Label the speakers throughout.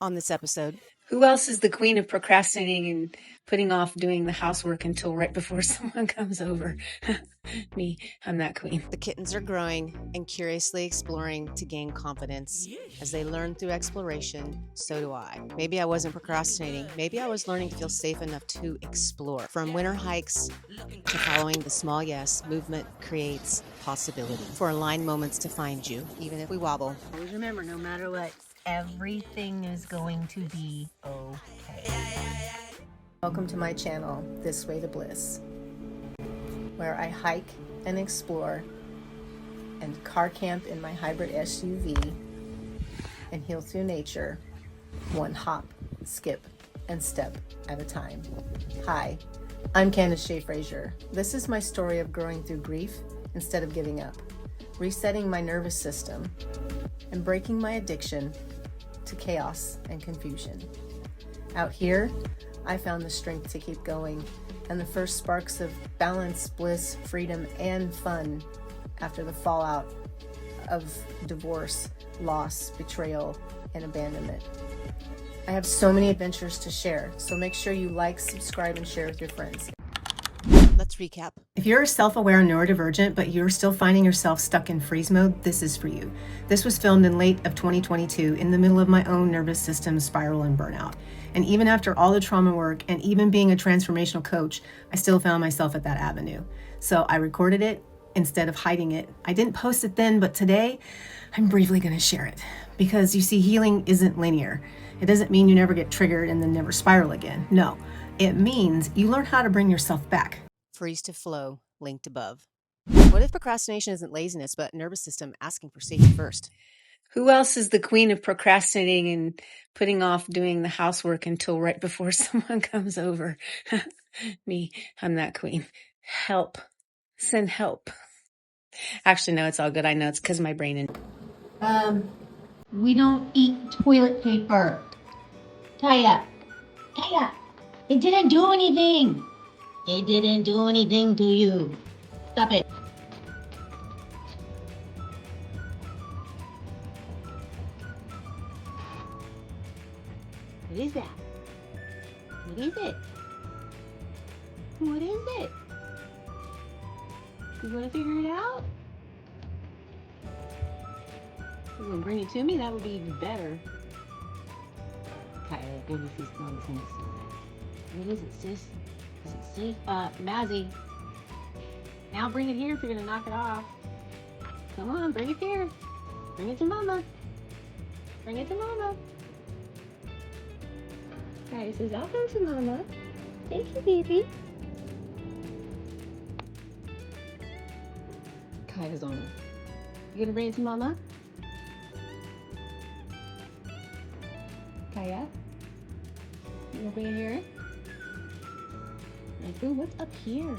Speaker 1: On this episode,
Speaker 2: Who else is the queen of procrastinating and putting off doing the housework until right before someone comes over? Me, I'm that queen.
Speaker 1: the kittens are growing and curiously exploring to gain confidence. As they learn through exploration, so do I. Maybe I wasn't procrastinating. Maybe I was learning to feel safe enough to explore. From winter hikes to following the small yes, movement creates possibility. For aligned moments to find you, even if we wobble.
Speaker 3: Always remember, no matter what, everything is going to be okay.
Speaker 4: Welcome to my channel, This Way to Bliss, where I hike and explore and car camp in my hybrid SUV and heal through nature, one hop, skip, and step at a time. Hi, I'm Candace Shea Frazier. This is my story of growing through grief instead of giving up, resetting my nervous system, and breaking my addiction to chaos and confusion. Out here, I found the strength to keep going and the first sparks of balance, bliss, freedom, and fun after the fallout of divorce, loss, betrayal, and abandonment. I have so many adventures to share, so make sure you like, subscribe, and share with your friends.
Speaker 1: Let's recap.
Speaker 4: If you're a self-aware neurodivergent, but you're still finding yourself stuck in freeze mode, this is for you. This was filmed in late of 2022 in the middle of my own nervous system spiral and burnout. And even after all the trauma work and even being a transformational coach, I still found myself at that avenue. So I recorded it instead of hiding it. I didn't post it then, but today I'm briefly going to share it. Because you see, healing isn't linear. It doesn't mean you never get triggered and then never spiral again. No, it means you learn how to bring yourself back.
Speaker 1: Freeze to flow, linked above. What if procrastination isn't laziness, but nervous system asking for safety first?
Speaker 2: Who else is the queen of procrastinating and putting off doing the housework until right before someone comes over? Me, I'm that queen. Help. Send help. Actually, no, it's all good. I know it's because my brain.
Speaker 3: We don't eat toilet paper. Kaya, it didn't do anything. It didn't do anything to you. Stop it. What is that? What is it? What is it? You want to figure it out? You want to bring it to me? That would be even better. Kaya, let me see some things. What is it, sis? Is it safe? Mazzy. Now bring it here if you're gonna knock it off. Come on, bring it here. Bring it to mama. Bring it to mama. Kaya says, I'll come to mama. Thank you, baby. Kaya's on it. You gonna bring it to mama? Kaya? You gonna bring it here? Like, ooh, what's up here?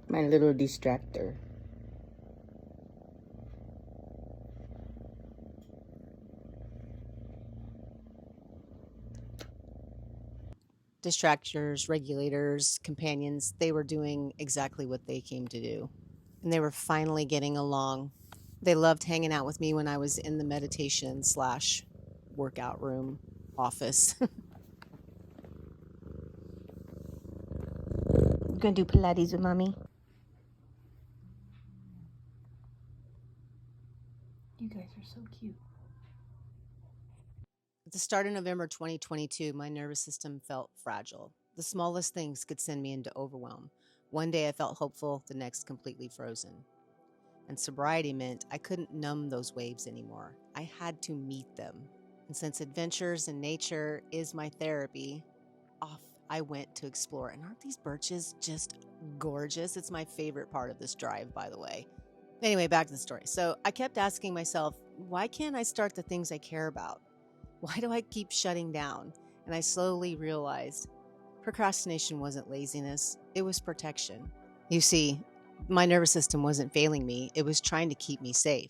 Speaker 3: My little distractor.
Speaker 1: Distractors, regulators, companions, they were doing exactly what they came to do. And they were finally getting along. They loved hanging out with me when I was in the meditation / workout room office.
Speaker 3: You gonna do Pilates with mommy? You guys are so cute.
Speaker 1: At the start of November 2022, my nervous system felt fragile. The smallest things could send me into overwhelm. One day I felt hopeful, the next completely frozen. And sobriety meant I couldn't numb those waves anymore. I had to meet them. And since adventures in nature is my therapy, off I went to explore. And aren't these birches just gorgeous? It's my favorite part of this drive, by the way. Anyway, back to the story. So I kept asking myself, why can't I start the things I care about? Why do I keep shutting down? And I slowly realized Procrastination wasn't laziness, it was protection. You see, my nervous system wasn't failing me, it was trying to keep me safe.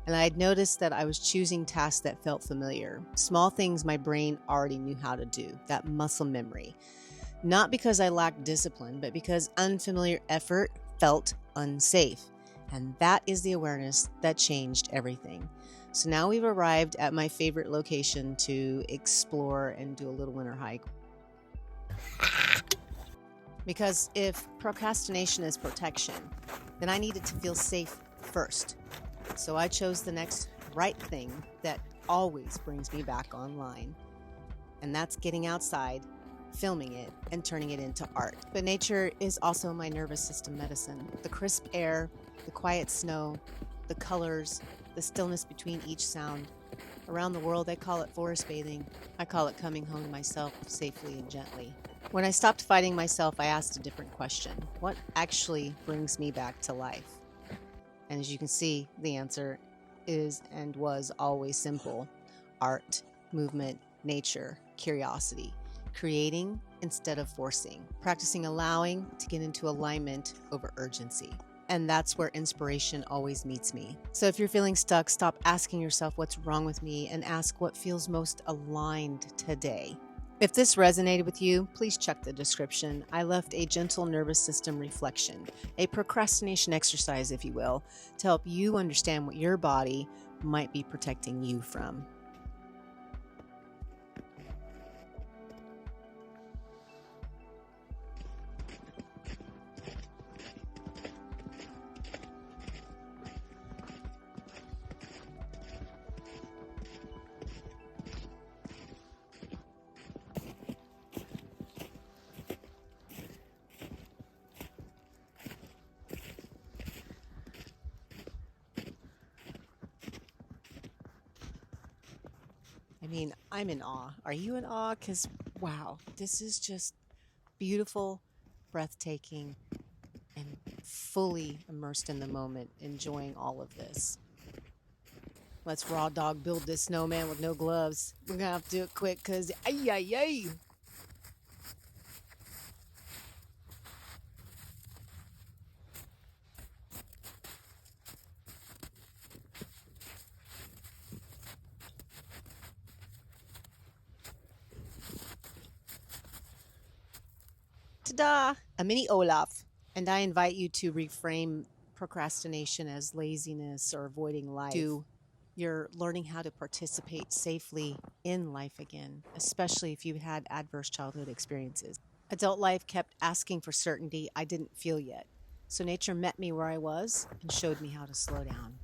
Speaker 1: And I had noticed that I was choosing tasks that felt familiar, small things my brain already knew how to do, that muscle memory. Not because I lacked discipline, but because unfamiliar effort felt unsafe. And that is the awareness that changed everything. So now we've arrived at my favorite location to explore and do a little winter hike. Because if procrastination is protection, then I needed to feel safe first. So I chose the next right thing that always brings me back online. And that's getting outside, filming it, and turning it into art. But nature is also my nervous system medicine. The crisp air, the quiet snow, the colors, the stillness between each sound. Around the world, they call it forest bathing. I call it coming home to myself safely and gently. When I stopped fighting myself, I asked a different question. What actually brings me back to life? And as you can see, the answer is and was always simple. Art, movement, nature, curiosity. Creating instead of forcing. Practicing allowing to get into alignment over urgency. And that's where inspiration always meets me. So if you're feeling stuck, stop asking yourself what's wrong with me and ask what feels most aligned today. If this resonated with you, please check the description. I left a gentle nervous system reflection, a procrastination exercise, if you will, to help you understand what your body might be protecting you from. I mean, I'm in awe. Are you in awe? Because, wow, this is just beautiful, breathtaking, and fully immersed in the moment, enjoying all of this. Let's raw dog build this snowman with no gloves. We're going to have to do it quick because, ay, ay, ay. Ta-da! A mini Olaf. And I invite you to reframe procrastination as laziness or avoiding life. You're learning how to participate safely in life again, especially if you've had adverse childhood experiences. Adult life kept asking for certainty I didn't feel yet. So nature met me where I was and showed me how to slow down.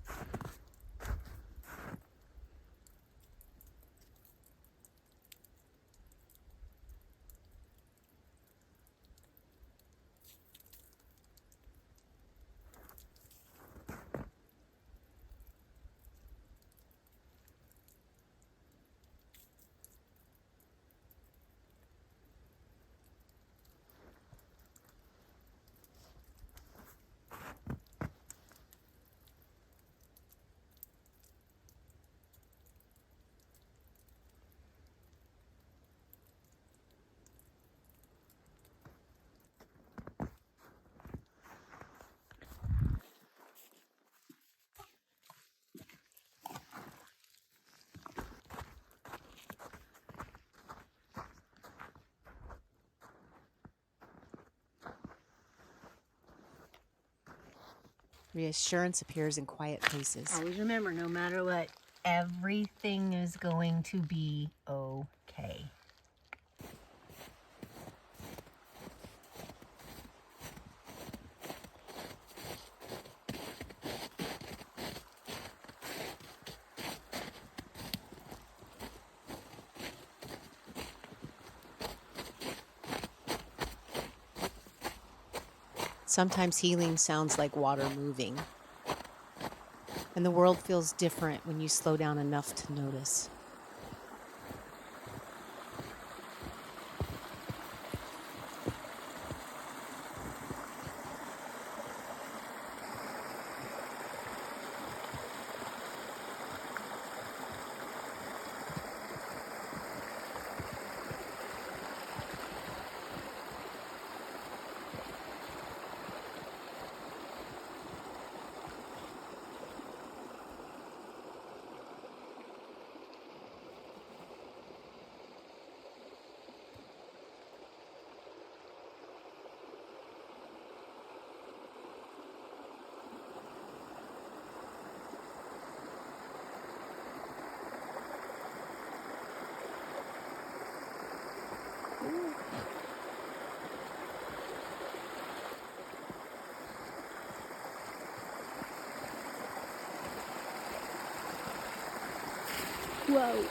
Speaker 1: Reassurance appears in quiet places.
Speaker 3: Always remember, no matter what, everything is going to be okay.
Speaker 1: Sometimes healing sounds like water moving. And the world feels different when you slow down enough to notice.
Speaker 3: Whoa.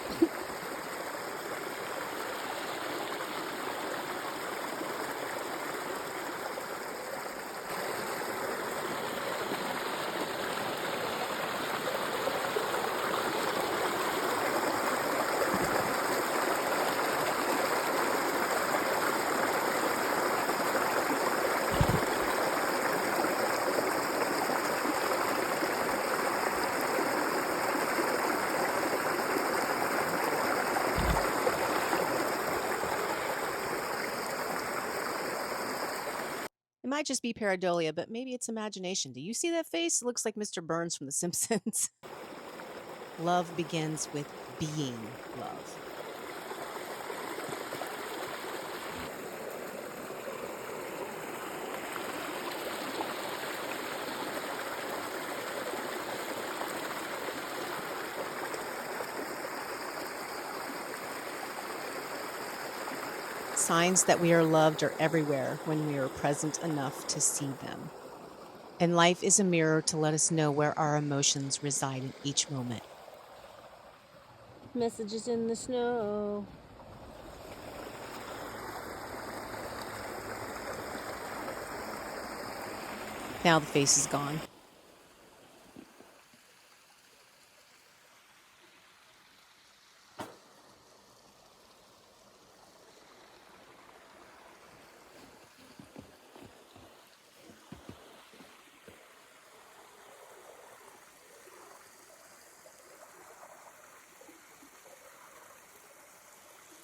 Speaker 1: It might just be pareidolia, but maybe it's imagination. Do you see that face? It looks like Mr. Burns from The Simpsons. Love begins with being love. Signs that we are loved are everywhere when we are present enough to see them. And life is a mirror to let us know where our emotions reside in each moment.
Speaker 3: Messages in the snow.
Speaker 1: Now the face is gone.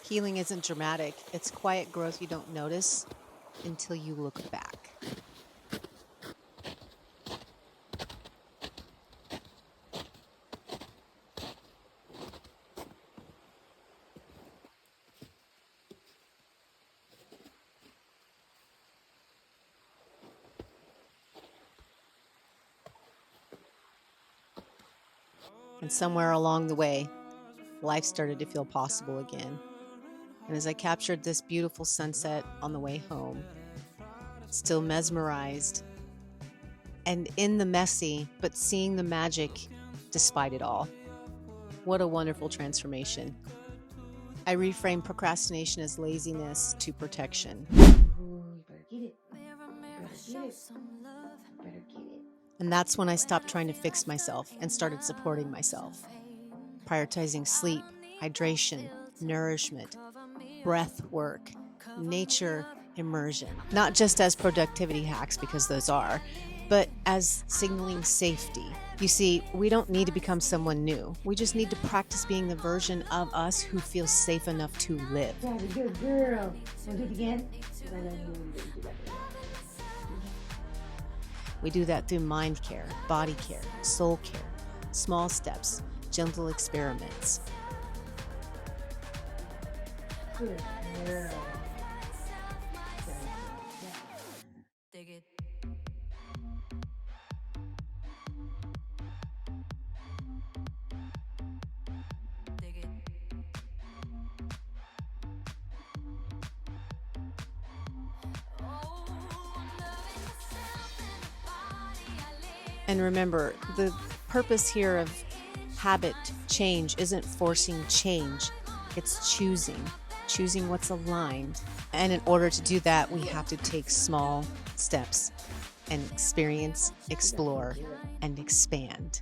Speaker 1: Healing isn't dramatic. It's quiet growth you don't notice until you look back. And somewhere along the way, life started to feel possible again. And as I captured this beautiful sunset on the way home, still mesmerized, and in the messy, but seeing the magic despite it all. What a wonderful transformation. I reframed procrastination as laziness to protection.
Speaker 3: Ooh, you better get it. Better get it.
Speaker 1: And that's when I stopped trying to fix myself and started supporting myself. Prioritizing sleep, hydration, nourishment, breath work, nature immersion. Not just as productivity hacks, because those are, but as signaling safety. You see, we don't need to become someone new. We just need to practice being the version of us who feels safe enough to live.
Speaker 3: That's a good girl. Want to do it again? I know you didn't do that.
Speaker 1: We do that through mind care, body care, soul care, small steps, gentle experiments.
Speaker 3: Good girl.
Speaker 5: Dig it. Dig it.
Speaker 1: And remember, the purpose here of habit change isn't forcing change, it's choosing what's aligned. And in order to do that, we have to take small steps and experience, explore, and expand.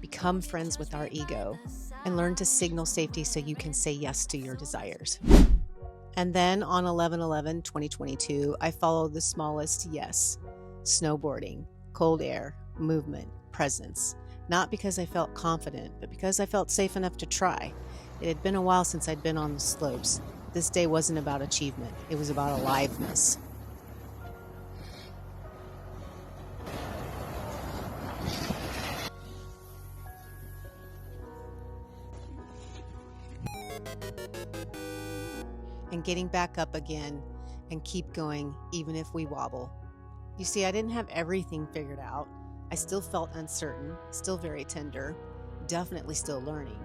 Speaker 1: Become friends with our ego and learn to signal safety so you can say yes to your desires. And then on 11/11/2022, I followed the smallest yes: snowboarding, cold air, movement, presence. Not because I felt confident, but because I felt safe enough to try. It had been a while since I'd been on the slopes. This day wasn't about achievement, it was about aliveness. And getting back up again and keep going even if we wobble. You see, I didn't have everything figured out. I still felt uncertain, still very tender, definitely still learning.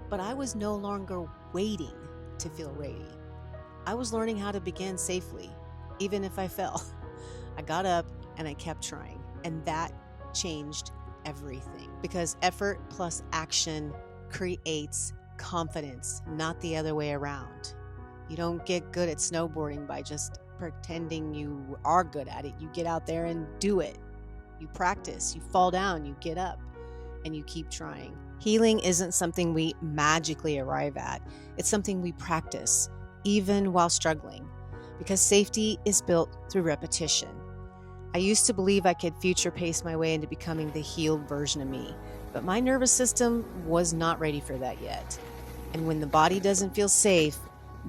Speaker 1: But I was no longer waiting to feel ready. I was learning how to begin safely, even if I fell. I got up and I kept trying, and that changed everything. Because effort plus action creates confidence, not the other way around. You don't get good at snowboarding by just pretending you are good at it. You get out there and do it. You practice, you fall down, you get up, and you keep trying. Healing isn't something we magically arrive at. It's something we practice, even while struggling, because safety is built through repetition. I used to believe I could future pace my way into becoming the healed version of me, but my nervous system was not ready for that yet. And when the body doesn't feel safe,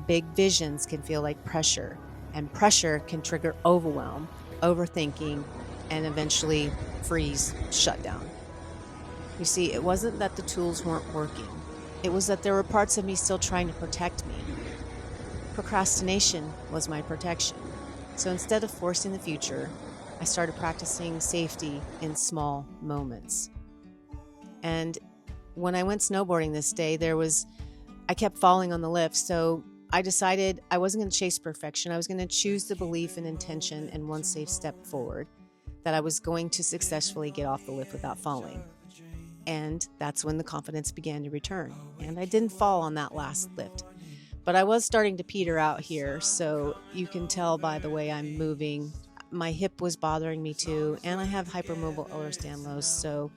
Speaker 1: big visions can feel like pressure, and pressure can trigger overwhelm, overthinking, and eventually freeze, shut down. You see, it wasn't that the tools weren't working. It was that there were parts of me still trying to protect me. Procrastination was my protection. So instead of forcing the future, I started practicing safety in small moments. And when I went snowboarding this day, I kept falling on the lift, so I decided I wasn't going to chase perfection. I was going to choose the belief and intention and one safe step forward that I was going to successfully get off the lift without falling. And that's when the confidence began to return. And I didn't fall on that last lift. But I was starting to peter out here, so you can tell by the way I'm moving. My hip was bothering me too, and I have hypermobile Ehlers Danlos, so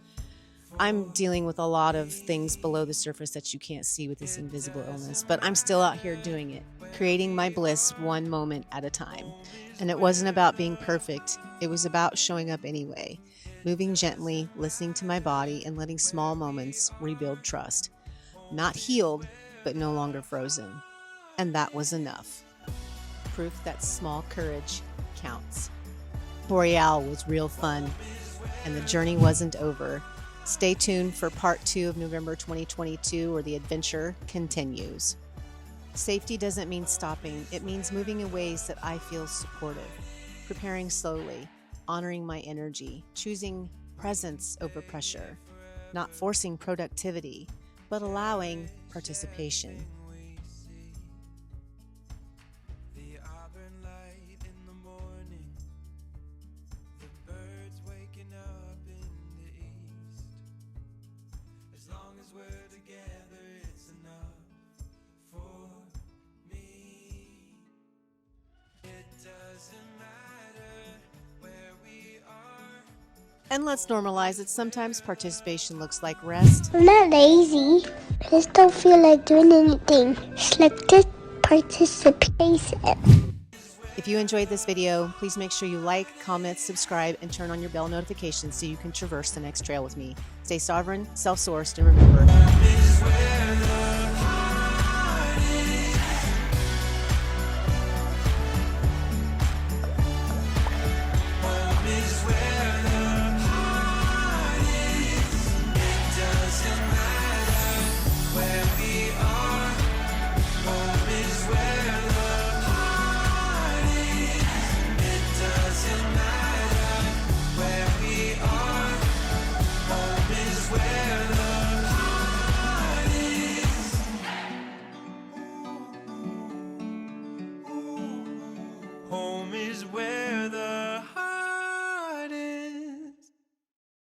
Speaker 1: I'm dealing with a lot of things below the surface that you can't see with this invisible illness. But I'm still out here doing it, creating my bliss one moment at a time. And it wasn't about being perfect. It was about showing up anyway, moving gently, listening to my body, and letting small moments rebuild trust. Not healed, but no longer frozen. And that was enough. Proof that small courage counts. Boreal was real fun, and the journey wasn't over. Stay tuned for part 2 of November 2022, where the adventure continues. Safety doesn't mean stopping. It means moving in ways that I feel supportive, preparing slowly, honoring my energy, choosing presence over pressure, not forcing productivity, but allowing participation. And let's normalize it. Sometimes participation looks like rest.
Speaker 6: I'm not lazy. I just don't feel like doing anything. It's like just participation.
Speaker 1: If you enjoyed this video, please make sure you like, comment, subscribe, and turn on your bell notifications so you can traverse the next trail with me. Stay sovereign, self-sourced, and remember,
Speaker 7: home is where